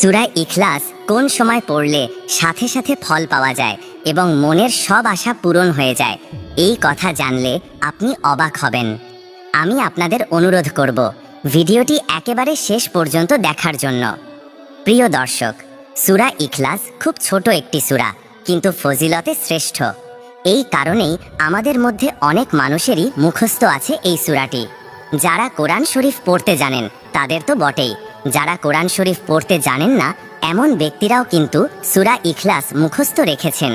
সূরা ইখলাস কোন সময় পড়লে সাথে সাথে ফল পাওয়া যায় এবং মনের সব আশা পূরণ হয়ে যায়, এই কথা জানলে আপনি অবাক হবেন। আমি আপনাদের অনুরোধ করব ভিডিওটি একেবারে শেষ পর্যন্ত দেখার জন্য। প্রিয় দর্শক, সূরা ইখলাস খুব ছোট একটি সূরা, কিন্তু ফজিলতে শ্রেষ্ঠ। এই কারণেই আমাদের মধ্যে অনেক মানুষেরই মুখস্থ আছে এই সূরাটি। যারা কোরআন শরীফ পড়তে জানেন তাদের তো বটেই, যারা কোরআন শরীফ পড়তে জানেন না এমন ব্যক্তিরাও কিন্তু সূরা ইখলাস মুখস্থ রেখেছেন।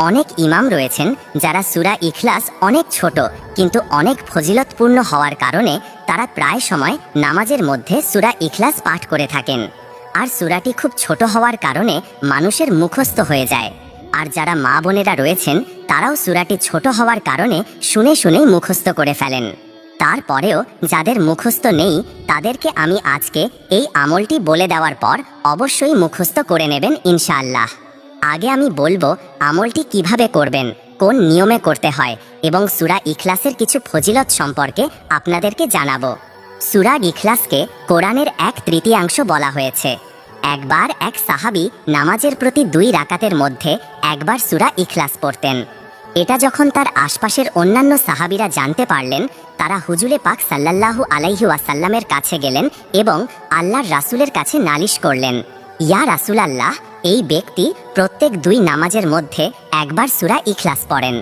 অনেক ইমাম রয়েছেন যারা সূরা ইখলাস অনেক ছোট কিন্তু অনেক ফজিলতপূর্ণ হওয়ার কারণে তারা প্রায় সময় নামাজের মধ্যে সূরা ইখলাস পাঠ করে থাকেন। আর সূরাটি খুব ছোট হওয়ার কারণে মানুষের মুখস্থ হয়ে যায়। আর যারা মা বোনেরা রয়েছেন তারাও সূরাটি ছোট হওয়ার কারণে শুনে শুনেই মুখস্থ করে ফেলেন। তারপরেও যাদের মুখস্থ নেই তাদেরকে আমি আজকে এই আমলটি বলে দেওয়ার পর অবশ্যই মুখস্থ করে নেবেন ইনশাআল্লাহ। আগে আমি বলবো আমলটি কিভাবে করবেন, কোন নিয়মে করতে হয় এবং সূরা ইখলাসের কিছু ফজিলত সম্পর্কে আপনাদেরকে জানাবো। সূরা ইখলাসকে কোরআনের 1/3 বলা হয়েছে। একবার এক সাহাবী নামাজের প্রতি 2 রাকাতের মধ্যে একবার সূরা ইখলাস পড়তেন। এটা যখন তার আশপাশের অন্যান্য সাহাবীরা জানতে পারলেন, তারা হুজুরে পাক সাল্লাল্লাহু আলাইহি ওয়াসাল্লামের কাছে গেলেন এবং আল্লাহর রাসূলের কাছে নালিশ করলেন, ইয়া রাসূলাল্লাহ, এই ব্যক্তি প্রত্যেক 2 নামাজের মধ্যে একবার সূরা ইখলাস পড়েন।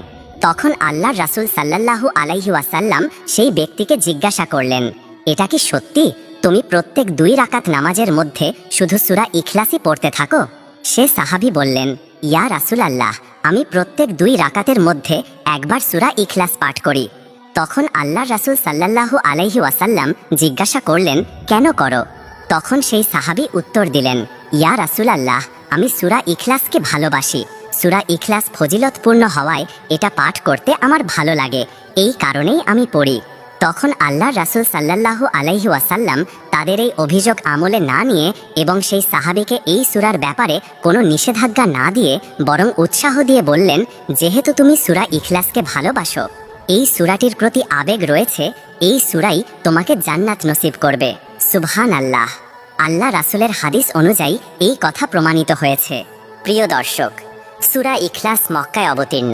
তখন আল্লাহর রাসূল সাল্লাল্লাহু আলাইহি ওয়াসাল্লাম সেই ব্যক্তিকে জিজ্ঞাসা করলেন, এটা কি সত্যি তুমি প্রত্যেক 2 রাকাত নামাজের মধ্যে শুধু সূরা ইখলাসই পড়তে থাকো? সে সাহাবী বললেন, ইয়া রাসূলাল্লাহ, আমি প্রত্যেক 2 রাকাতের মধ্যে একবার সূরা ইখলাস পাঠ করি। তখন আল্লাহর রাসূল সাল্লাল্লাহু আলাইহি ওয়াসাল্লাম জিজ্ঞাসা করলেন, কেন করো? তখন সেই সাহাবী উত্তর দিলেন, ইয়া রাসূলাল্লাহ, আমি সূরা ইখলাসকে ভালোবাসি। সূরা ইখলাস ফজিলতপূর্ণ হওয়ায় এটা পাঠ করতে আমার ভালো লাগে, এই কারণেই আমি পড়ি। তখন আল্লাহর রাসূল সাল্লাল্লাহু আলাইহি ওয়াসাল্লাম তাদের এই অভিযোগ আমলে না নিয়ে এবং সেই সাহাবীকে এই সূরার ব্যাপারে কোনো নিষেধাজ্ঞা না দিয়ে বরং উৎসাহ দিয়ে বললেন, যেহেতু তুমি সূরা ইখলাসকে ভালোবাসো, এই সূরাটির প্রতি আবেগ রয়েছে, এই সূরাই তোমাকে জান্নাত নসিব করবে। সুবহানাল্লাহ। আল্লাহ রাসূলের হাদিস অনুযায়ী এই কথা প্রমাণিত হয়েছে। প্রিয় দর্শক, সূরা ইখলাস মক্কায় অবতীর্ণ।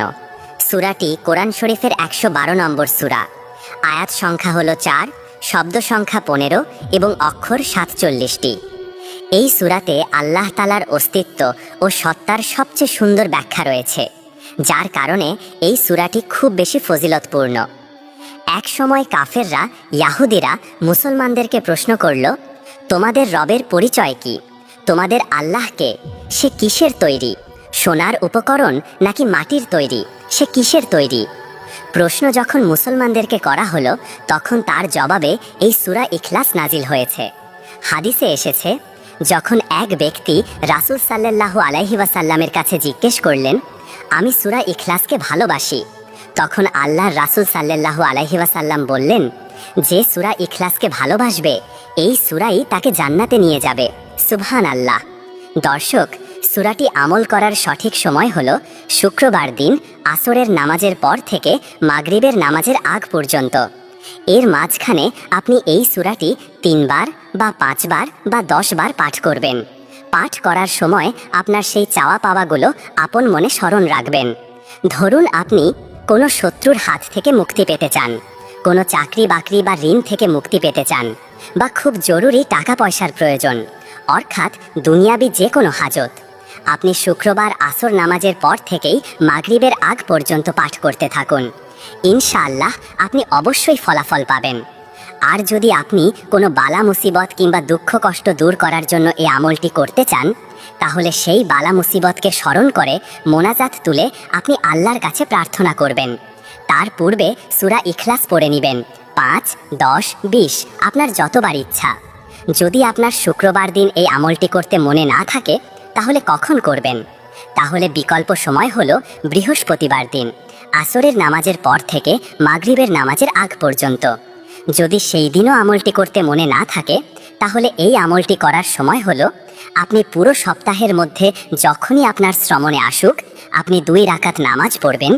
সূরাটি কোরআন শরীফের 112 নম্বর সূরা। আয়াত সংখ্যা হলো 4, শব্দ সংখ্যা 15 এবং অক্ষর 47টি। এই সূরাতে আল্লাহ তাআলার অস্তিত্ব ও সত্তার সবচেয়ে সুন্দর ব্যাখ্যা রয়েছে, যার কারণে এই সূরাটি খুব বেশি ফজিলতপূর্ণ। এক সময় কাফেররা, ইয়াহুদিরা মুসলমানদেরকে প্রশ্ন করল, তোমাদের রবের পরিচয় কি? তোমাদের আল্লাহকে সে কিসের তৈরি? সোনার উপকরণ নাকি মাটির তৈরি? সে কিসের তৈরি? প্রশ্ন যখন মুসলমানদেরকে করা হলো, তখন তার জবাবে এই সূরা ইখলাস নাজিল হয়েছে। হাদিসে এসেছে, যখন এক ব্যক্তি রাসূল সাল্লাল্লাহু আলাইহি ওয়াসাল্লামের কাছে জিজ্ঞেস করলেন, আমি সূরা ইখলাসকে ভালোবাসি, তখন আল্লাহর রাসূল সাল্লাল্লাহু আলাইহি ওয়াসাল্লাম বললেন, যে সূরা ইখলাসকে ভালোবাসবে এই সূরাই তাকে জান্নাতে নিয়ে যাবে। সুবহানাল্লাহ। দর্শক, সূরাটি আমল করার সঠিক সময় হলো শুক্রবার দিন আসরের নামাজের পর থেকে মাগরিবের নামাজের আগ পর্যন্ত। এর মাঝখানে আপনি এই সূরাটি 3 বার বা 5 বার বা 10 বার পাঠ করবেন। পাঠ করার সময় আপনার সেই চাওয়া পাওয়াগুলো আপন মনে স্মরণ রাখবেন। ধরুন আপনি কোনো শত্রুর হাত থেকে মুক্তি পেতে চান, কোনো চাকরি বাকরি বা ঋণ থেকে মুক্তি পেতে চান, বা খুব জরুরি টাকা পয়সার প্রয়োজন, অর্থাৎ দুনিয়াবি যে কোনো হাজত। আপনি শুক্রবার আসর নামাজের পর থেকেই মাগরিবের আগ পর্যন্ত পাঠ করতে থাকুন। ইনশাআল্লাহ আপনি অবশ্যই ফলাফল পাবেন। আর যদি আপনি কোনো বালা মুসিবত কিংবা দুঃখ কষ্ট দূর করার জন্য এই আমলটি করতে চান, তাহলে সেই বালা মুসিবতকে স্মরণ করে মোনাজাত তুলে আপনি আল্লাহর কাছে প্রার্থনা করবেন। তার পূর্বে সূরা ইখলাস পড়ে নেবেন, 5, 10, 20 আপনার যতবার ইচ্ছা। যদি আপনার শুক্রবার দিন এই আমলটি করতে মনে না থাকে, তাহলে কখন করবেন? তাহলে বিকল্প সময় হলো বৃহস্পতিবার দিন আসরের নামাজের পর থেকে মাগরিবের নামাজের আগ পর্যন্ত। যদি সেই দিনও আমলটি করতে মনে না থাকে, তাহলে এই আমলটি করার সময় হলো আপনি পুরো সপ্তাহের মধ্যে যখনই আপনার শ্রমণে আসুক, আপনি 2 রাকাত নামাজ পড়বেন,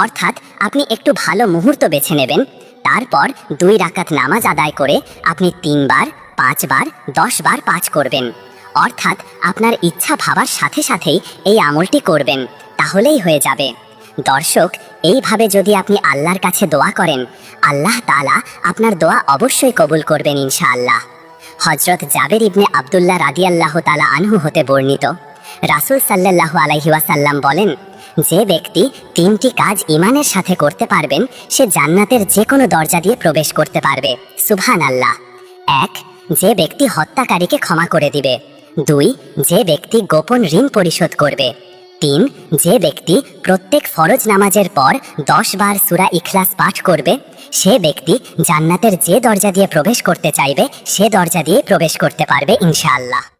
অর্থাৎ আপনি একটু ভালো মুহূর্ত বেছে নেবেন। তারপর 2 রাকাত নামাজ আদায় করে আপনি 3 বার, 5 বার, 10 বার পাঠ করবেন। অর্থাৎ আপনার ইচ্ছা ভাবার সাথে সাথেই এই আমলটি করবেন, তাহলেই হয়ে যাবে। দর্শক, এইভাবে যদি আপনি আল্লাহর কাছে দোয়া করেন, আল্লাহ তাআলা আপনার দোয়া অবশ্যই কবুল করবেন ইনশাআল্লাহ। হযরত জাবের ইবনে আব্দুল্লাহ রাদিয়াল্লাহু তাআলা আনহু হতে বর্ণিত, রাসূল সাল্লাল্লাহু আলাইহি ওয়াসাল্লাম বলেন, যে ব্যক্তি 3টি কাজ ঈমানের সাথে করতে পারবেন, সে জান্নাতের যে কোনো দরজা দিয়ে প্রবেশ করতে পারবে। সুবহানাল্লাহ। 1, যে ব্যক্তি হত্যাকারীকে ক্ষমা করে দিবে। 2, যে ব্যক্তি গোপন ঋণ পরিশোধ করবে। 3, যে ব্যক্তি প্রত্যেক ফরজ নামাজের পর 10 বার সূরা ইখলাস পাঠ করবে, সে ব্যক্তি জান্নাতের যে দরজা দিয়ে প্রবেশ করতে চাইবে, সে দরজা দিয়ে প্রবেশ করতে পারবে ইনশাআল্লাহ।